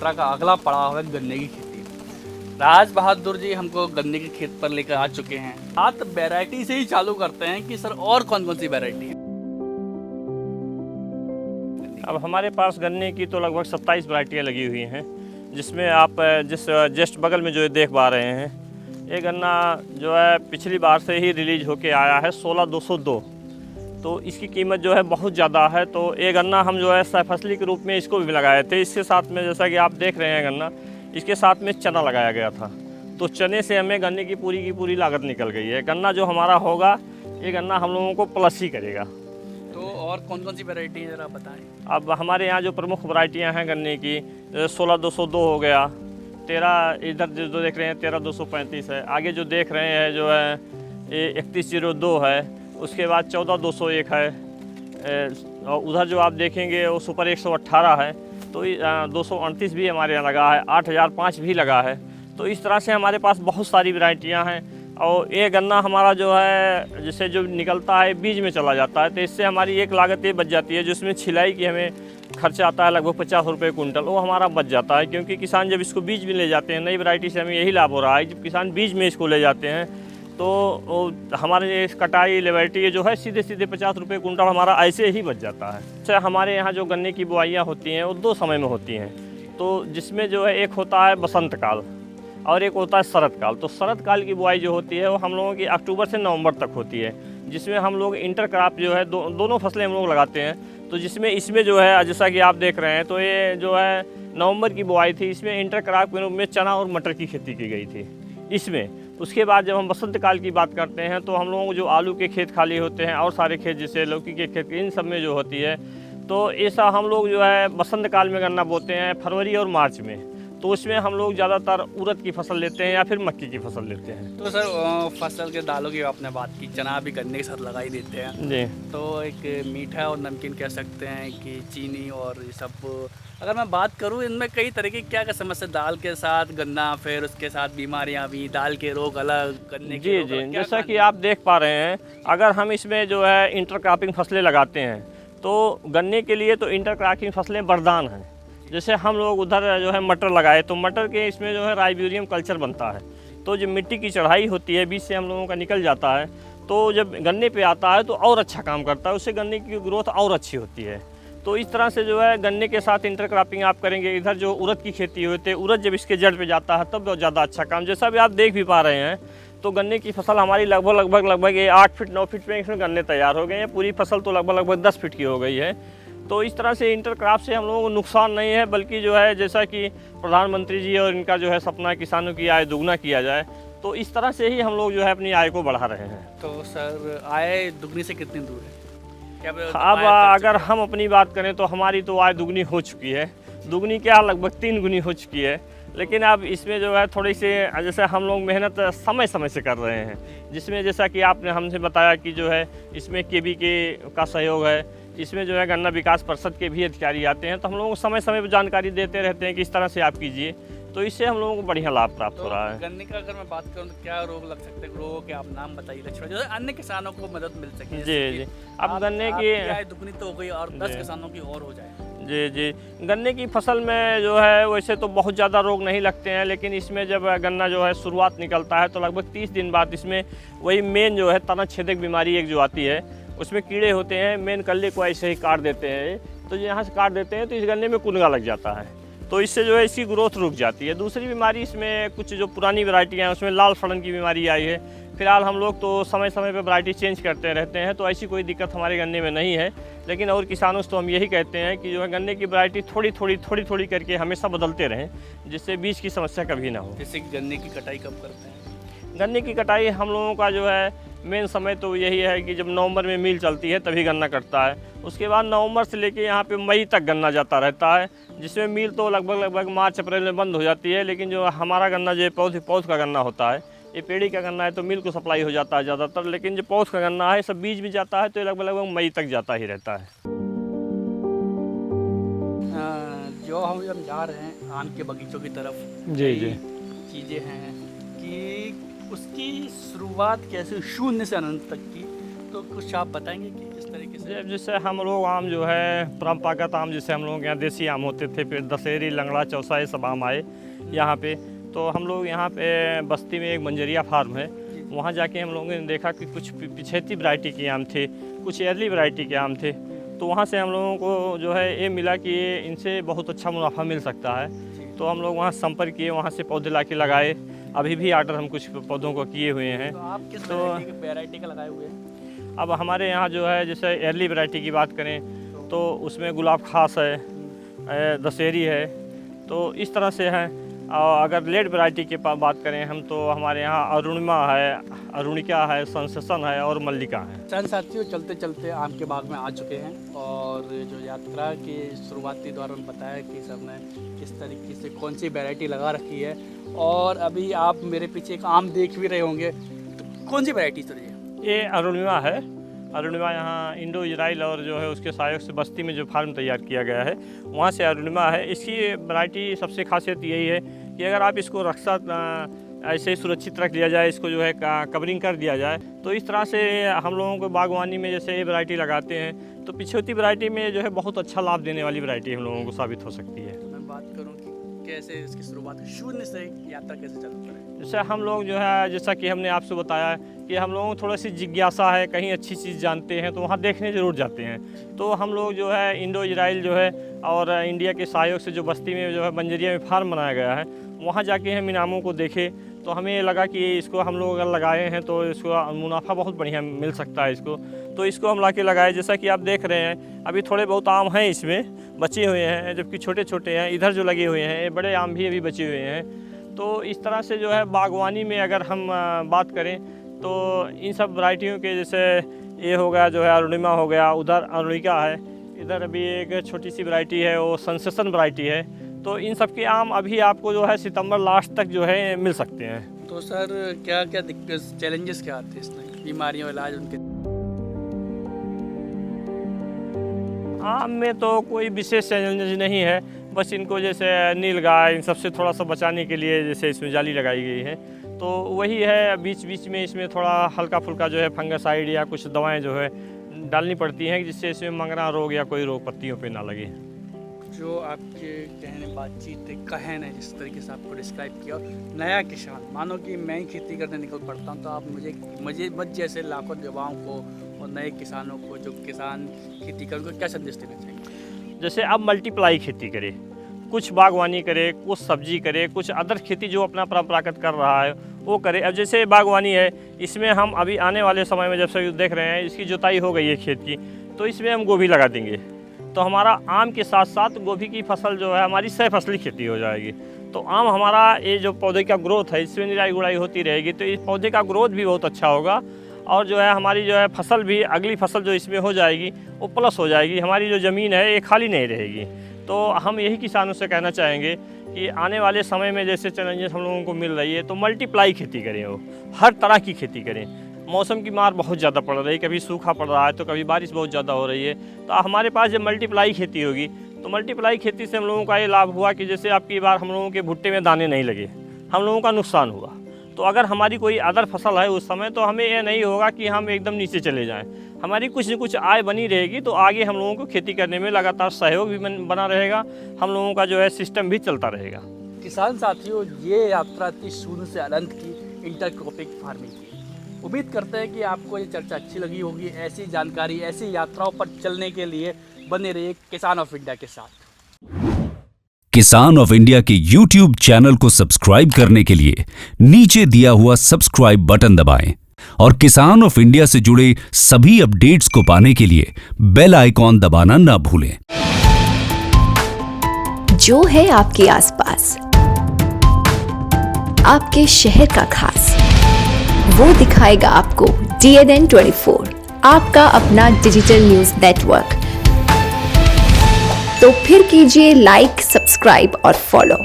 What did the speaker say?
यात्रा का अगला पड़ाव है गन्ने की खेती। राज बहादुर जी हमको गन्ने के खेत पर लेकर आ चुके हैं। बात वैरायटी से ही चालू करते हैं कि सर और कौन कौन सी वैरायटी है। अब हमारे पास गन्ने की तो लगभग 27 वैरायटियाँ लगी हुई हैं, जिसमें आप जिस जस्ट बगल में जो देख पा रहे हैं, ये गन्ना जो है पिछली बार से ही रिलीज होके आया है 16,202। तो इसकी कीमत जो है बहुत ज़्यादा है। तो ये गन्ना हम जो है सहफसली के रूप में इसको भी लगाए थे। इसके साथ में जैसा कि आप देख रहे हैं गन्ना, इसके साथ में चना लगाया गया था। तो चने से हमें गन्ने की पूरी लागत निकल गई है। गन्ना जो हमारा होगा, ये गन्ना हम लोगों को प्लस ही करेगा। तो और कौन कौन सी वैरायटी है ज़रा बताएं। अब हमारे यहाँ जो प्रमुख वैरायटियाँ हैं गन्ने की, 16,202 हो गया, 13 इधर जो देख रहे हैं 13,235 है, आगे जो देख रहे हैं जो है ये 31,02 है, उसके बाद 14,201 है, और उधर जो आप देखेंगे वो सुपर 118 है। तो 238 भी हमारे यहाँ लगा है, 8,005 भी लगा है। तो इस तरह से हमारे पास बहुत सारी वैरायटियाँ हैं। और ये गन्ना हमारा जो है जिससे जो निकलता है बीज में चला जाता है, तो इससे हमारी एक लागत ये बच जाती है, जिसमें छिलाई की हमें खर्चा आता है लगभग 50 रुपये कुंटल, वो हमारा बच जाता है। क्योंकि किसान जब इसको बीज में ले जाते हैं, नई वैरायटी से हमें यही लाभ हो रहा है, जब किसान बीज में इसको ले जाते हैं तो हमारे इस कटाई लिबर्टी जो है सीधे सीधे 50 रुपये कुंटल हमारा ऐसे ही बच जाता है। अच्छा, हमारे यहाँ जो गन्ने की बुआइयाँ होती हैं वो 2 समय में होती हैं। तो जिसमें जो है एक होता है बसंत काल और एक होता है शरद काल। तो शरद काल की बुआई जो होती है वो हम लोगों की अक्टूबर से नवंबर तक होती है, जिसमें हम लोग इंटर क्रॉप जो है दोनों फसलें हम लोग लगाते हैं। तो जिसमें इसमें जो है जैसा कि आप देख रहे हैं, तो ये जो है नवंबर की बुआई थी, इसमें इंटर क्रॉप के रूप में चना और मटर की खेती की गई थी इसमें। उसके बाद जब हम बसंत काल की बात करते हैं, तो हम लोगों को जो आलू के खेत खाली होते हैं और सारे खेत जैसे लौकी के खेत, इन सब में जो होती है, तो ऐसा हम लोग जो है बसंत काल में गन्ना बोते हैं फरवरी और मार्च में। तो उसमें हम लोग ज़्यादातर उड़द की फसल लेते हैं या फिर मक्की की फसल लेते हैं। तो सर फसल के दालों की आपने बात की, चना भी गन्ने के साथ लगा ही देते हैं जी। तो एक मीठा और नमकीन कह सकते हैं कि चीनी और ये सब। अगर मैं बात करूँ, इनमें कई तरह की क्या क्या समस्या, दाल के साथ गन्ना, फिर उसके साथ बीमारियाँ भी, दाल के रोग अलग, गन्ने के रोग अलग, जैसा कि आप देख पा रहे हैं, अगर हम इसमें जो है इंटरक्रॉपिंग फसलें लगाते हैं, तो गन्ने के लिए तो इंटरक्रॉपिंग फसलें वरदान हैं। जैसे हम लोग उधर जो है मटर लगाए, तो मटर के इसमें जो है राइजोबियम कल्चर बनता है। तो जो मिट्टी की चढ़ाई होती है बीज से हम लोगों का निकल जाता है, तो जब गन्ने पे आता है तो और अच्छा काम करता है, उससे गन्ने की ग्रोथ और अच्छी होती है। तो इस तरह से जो है गन्ने के साथ इंटरक्रॉपिंग आप करेंगे। इधर जो उड़द की खेती होती है, उड़द जब इसके जड़ पे जाता है तब बहुत ज़्यादा अच्छा काम, जैसा भी आप देख भी पा रहे हैं। तो गन्ने की फसल हमारी लगभग ये 8 फीट 9 फीट में इसमें गन्ने तैयार हो गए हैं। पूरी फसल तो लगभग 10 फीट की हो गई है। तो इस तरह से इंटरक्रॉप से हम लोगों को नुकसान नहीं है, बल्कि जो है जैसा कि प्रधानमंत्री जी और इनका जो है सपना है किसानों की आय दुगना किया जाए, तो इस तरह से ही हम लोग जो है अपनी आय को बढ़ा रहे हैं। तो सर आय दुगनी से कितनी दूर है? अब अगर हम अपनी बात करें तो हमारी तो आय दुगनी हो चुकी है, दुगनी क्या लगभग 3 गुनी हो चुकी है। लेकिन अब इसमें जो है थोड़ी सी जैसे हम लोग मेहनत समय समय से कर रहे हैं, जिसमें जैसा कि आपने हमसे बताया कि जो है इसमें केबीके का सहयोग है, इसमें जो है गन्ना विकास परिषद के भी अधिकारी आते हैं, तो हम लोगों को समय समय पर जानकारी देते रहते हैं कि इस तरह से आप कीजिए। तो इससे हम लोगों को बढ़िया लाभ प्राप्त हो रहा है। गन्ने का अगर मैं बात करूं तो क्या रोग लग सकते हैं? रोगों के आप नाम बताइए, लक्षण, जो अन्य किसानों को मदद मिल सके। जी। अब गन्ने की आय दुगनी तो हो गई और 10 किसानों की और हो जाए। जी। गन्ने की फसल में जो है वैसे तो बहुत ज़्यादा रोग नहीं लगते हैं, लेकिन इसमें जब गन्ना जो है शुरुआत निकलता है तो लगभग 30 दिन बाद इसमें वही मेन जो है तना छेदक बीमारी एक जो आती है, उसमें कीड़े होते हैं, मेन कल्ले को ऐसे ही काट देते हैं। तो यहाँ से काट देते हैं तो इस गन्ने में कुनगा लग जाता है, तो इससे जो है इसकी ग्रोथ रुक जाती है। दूसरी बीमारी इसमें कुछ जो पुरानी वैरायटियाँ हैं उसमें लाल सड़न की बीमारी आई है। फिलहाल हम लोग तो समय समय पर वैरायटी चेंज करते रहते हैं, तो ऐसी कोई दिक्कत हमारे गन्ने में नहीं है। लेकिन और किसानों से तो हम यही कहते हैं कि जो है गन्ने की वैरायटी थोड़ी थोड़ी करके हमेशा बदलते रहें, जिससे बीज की समस्या कभी ना हो। जैसे गन्ने की कटाई कब करते हैं? गन्ने की कटाई हम लोगों का जो है मेन समय तो यही है कि जब नवंबर में मिल चलती है तभी गन्ना कटता है। उसके बाद नवंबर से लेके यहाँ पे मई तक गन्ना जाता रहता है, जिसमें मिल तो लगभग मार्च अप्रैल में बंद हो जाती है। लेकिन जो हमारा गन्ना जो पौध का गन्ना होता है, ये पेड़ी का गन्ना है, तो मिल को सप्लाई हो जाता है ज़्यादातर। लेकिन जो पौध का गन्ना है सब बीज भी जाता है, तो लगभग मई तक जाता ही रहता है। जो हम जा रहे हैं आम के बगीचों की तरफ, जी। चीज़ें हैं कि उसकी शुरुआत कैसे, शून्य से अनंत तक की, तो कुछ आप बताएंगे कि किस तरह तरीके से? जैसे हम लोग आम जो है परम्परागत आम, जैसे हम लोग के यहाँ देसी आम होते थे, फिर दशहरी, लंगड़ा, चौसा, ये सब आम आए यहाँ पे। तो हम लोग यहाँ पे बस्ती में एक मंजरिया फार्म है, वहाँ जाके हम लोगों ने देखा कि कुछ पिछेती वैरायटी के आम थे, कुछ अर्ली वैरायटी के आम थे। तो वहाँ से हम लोगों को जो है ये मिला कि इनसे बहुत अच्छा मुनाफा मिल सकता है। तो हम लोग वहाँ संपर्क किए, वहाँ से पौधे ला के लगाए। अभी भी ऑर्डर हम कुछ पौधों को किए हुए हैं। तो आप किस वैरायटी का लगाए हुए हैं? अब हमारे यहाँ जो है जैसे अर्ली वैरायटी की बात करें तो उसमें गुलाब खास है, दशहरी है, तो इस तरह से है। और अगर लेट वैरायटी की बात करें हम तो हमारे यहाँ अरुणिमा है, अरुणिका है, सेंसेशन है और मल्लिका है। किसान साथियों, चलते चलते आम के बाग में आ चुके हैं और जो यात्रा के शुरुआती दौर में बताया कि सबने किस तरीके से कौन सी वैरायटी लगा रखी है। और अभी आप मेरे पीछे एक आम देख भी रहे होंगे, तो कौन सी वैरायटी सर ये अरुणिमा है। अरुणिमा यहाँ इंडो इजराइल और जो है उसके सहयोग से बस्ती में जो फार्म तैयार किया गया है वहाँ से अरुणिमा है। इसकी वैरायटी सबसे खासियत यही है कि अगर आप इसको रक्षा ऐसे ही सुरक्षित रख लिया जाए, इसको जो है कवरिंग कर दिया जाए, तो इस तरह से हम लोगों को बागवानी में जैसे ये वैरायटी लगाते हैं तो पिछोती वैरायटी में जो है बहुत अच्छा लाभ देने वाली वैरायटी हम लोगों को साबित हो सकती है। तो मैं बात करूँ कि कैसे इसकी शुरुआत शून्य से यात्रा कैसे चालू करें? जैसे हम लोग जो है, जैसा कि हमने आपसे बताया कि हम लोगों को थोड़ी सी जिज्ञासा है, कहीं अच्छी चीज़ जानते हैं तो वहाँ देखने ज़रूर जाते हैं। तो हम लोग जो है इंडो इजराइल जो है और इंडिया के सहयोग से जो बस्ती में जो है बंजरिया में फार्म बनाया गया है, वहाँ जाके हम इन आमों को देखे तो हमें लगा कि इसको हम लोग अगर लगाए हैं तो इसको मुनाफा बहुत बढ़िया मिल सकता है इसको। तो इसको हम ला के लगाए, जैसा कि आप देख रहे हैं अभी थोड़े बहुत आम हैं इसमें बचे हुए हैं, जबकि छोटे छोटे हैं। इधर जो लगे हुए हैं ये बड़े आम भी अभी बचे हुए हैं। तो इस तरह से जो है बागवानी में अगर हम बात करें तो इन सब वैरायटियों के, जैसे ये हो गया जो है अरुणिमा हो गया, उधर अरुणिका है, इधर अभी एक छोटी सी वैरायटी है वो सेंसेशन वैरायटी है। तो इन सब के आम अभी आपको जो है सितंबर लास्ट तक जो है मिल सकते हैं। तो सर क्या क्या दिक्कत, चैलेंजेस क्या आते हैं इसमें, बीमारियों इलाज उनके? आम में तो कोई विशेष चैलेंज नहीं है, बस इनको जैसे नीलगाय इन सबसे थोड़ा सा बचाने के लिए जैसे इसमें जाली लगाई गई है। तो वही है, बीच बीच में इसमें थोड़ा हल्का फुल्का जो है फंगसाइड या कुछ दवाएं जो है डालनी पड़ती हैं जिससे इसमें मंगना रोग या कोई रोग पत्तियों पे ना लगे। जो आपके कहने बातचीत कहन है, जिस तरीके से आपको डिस्क्राइब किया, नया किसान, मानो कि मैं ही खेती करने निकल पड़ता हूँ, तो आप मुझे जैसे लाखों युवाओं को और नए किसानों को जो किसान खेती कर उनको क्या संदेश देना चाहिए? जैसे अब मल्टीप्लाई खेती करे, कुछ बागवानी करे, कुछ सब्जी करे, कुछ अदर खेती जो अपना परंपरागत कर रहा है वो करे। अब जैसे बागवानी है, इसमें हम अभी आने वाले समय में जब से देख रहे हैं इसकी जुताई हो गई है खेत की, तो इसमें हम गोभी लगा देंगे तो हमारा आम के साथ साथ गोभी की फसल जो है हमारी सह फसली खेती हो जाएगी। तो आम हमारा ये जो पौधे का ग्रोथ है इसमें निराई गुड़ाई होती रहेगी, तो इस पौधे का ग्रोथ भी बहुत अच्छा होगा और जो है हमारी जो है फसल भी, अगली फसल जो इसमें हो जाएगी वो प्लस हो जाएगी, हमारी जो ज़मीन है ये खाली नहीं रहेगी। तो हम यही किसानों से कहना चाहेंगे कि आने वाले समय में जैसे चैलेंजेस हम लोगों को मिल रही है तो मल्टीप्लाई खेती करें, वो हर तरह की खेती करें। मौसम की मार बहुत ज़्यादा पड़ रही है, कभी सूखा पड़ रहा है तो कभी बारिश बहुत ज़्यादा हो रही है। तो हमारे पास जब मल्टीप्लाई खेती होगी तो मल्टीप्लाई खेती से हम लोगों का ये लाभ हुआ कि जैसे आपकी बार हम लोगों के भुट्टे में दाने नहीं लगे, हम लोगों का नुकसान हुआ। तो अगर हमारी कोई अदर फसल है उस समय तो हमें यह नहीं होगा कि हम एकदम नीचे चले जाएं, हमारी कुछ न कुछ आय बनी रहेगी। तो आगे हम लोगों को खेती करने में लगातार सहयोग भी बना रहेगा, हम लोगों का जो है सिस्टम भी चलता रहेगा। किसान साथियों, ये यात्रा थी शून्य से अनंत की इंटरक्रॉपिंग फार्मिंग की। उम्मीद करते हैं कि आपको ये चर्चा अच्छी लगी होगी। ऐसी जानकारी, ऐसी यात्राओं पर चलने के लिए बने रहिए किसान ऑफ इंडिया के साथ। किसान ऑफ इंडिया के YouTube चैनल को सब्सक्राइब करने के लिए नीचे दिया हुआ सब्सक्राइब बटन दबाएं और किसान ऑफ इंडिया से जुड़े सभी अपडेट्स को पाने के लिए बेल आइकॉन दबाना ना भूलें। जो है आपके आसपास, आपके शहर का खास, वो दिखाएगा आपको DNN 24, आपका अपना डिजिटल न्यूज नेटवर्क। तो फिर कीजिए लाइक, सब्सक्राइब और फॉलो।